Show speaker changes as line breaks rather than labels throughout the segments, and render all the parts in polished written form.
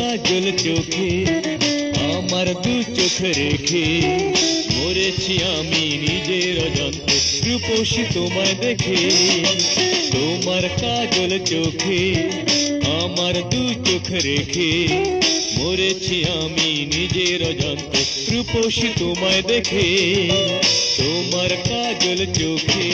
কাজল চোখে আমার দু চোখ রেখে মরেছি আমি নিজের অজান্তে রূপসী তোমায় দেখে। তোমার কাজল চোখে আমার দু চোখ রেখে মরেছি আমি নিজের অজান্তে রূপসী তোমায় দেখে। তোমার কাজল চোখে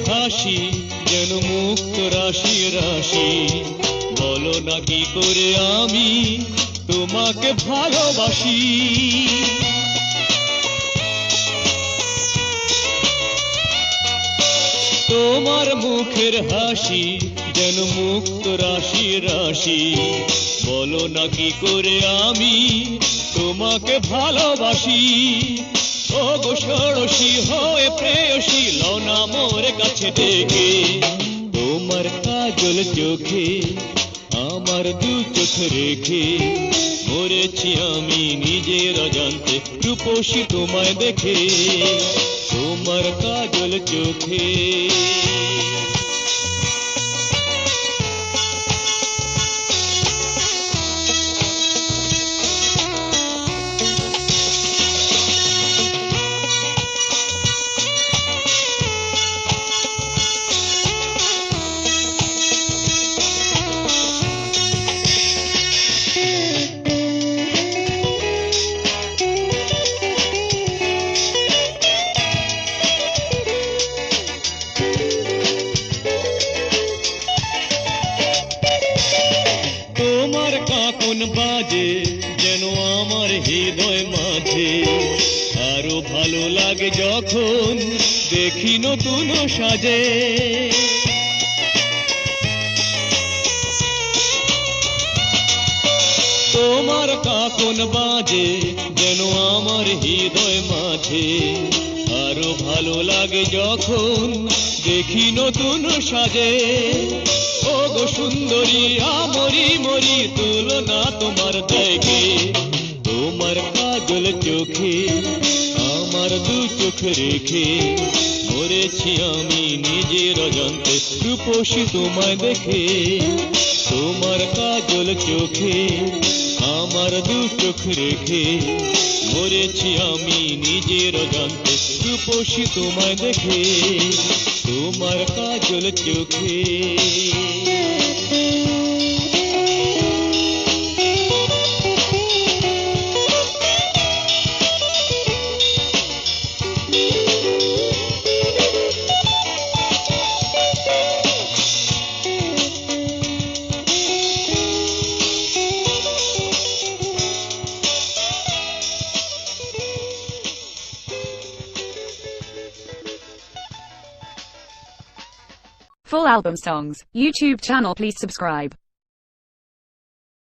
হাসি যেন মুক্ত রাশি রাশি, বলো না কি করে আমি তোমাকে ভালোবাসি। তোমার মুখের হাসি যেন মুক্ত রাশি রাশি, বলো না কি করে আমি তোমাকে ভালোবাসি। ও গো ষোড়শী হয়ে প্রেয়সী লও না মোর কাছে ডেকে। তোমার কাজল চোখে আমার দু চোখ রেখে মরেছি আমি নিজের অজান্তে রূপসী তোমায় দেখে। তোমার কাজল চোখে কাকন বাজে যেন আমার হৃদয় মাঝে, আরো ভালো লাগে যখন দেখি নতুন সাজে। তোমার কাকন বাজে যেন আমার হৃদয় মাঝে, আরো ভালো লাগে যখন দেখি নতুন সাজে। ও গো সুন্দরী আমরি মরি তুলনা তোমার দেখে। তোমার কাজল চোখে আমার দু চোখ রেখে মরেছি আমি নিজের অজান্তে রূপসী তোমায় দেখে। তোমার কাজল চোখে আমার দু চোখ রেখে মরেছি আমি নিজের অজান্তে রূপসী তোমায় দেখে। তোমার কাজল চোখে
Full album songs, YouTube channel, please subscribe.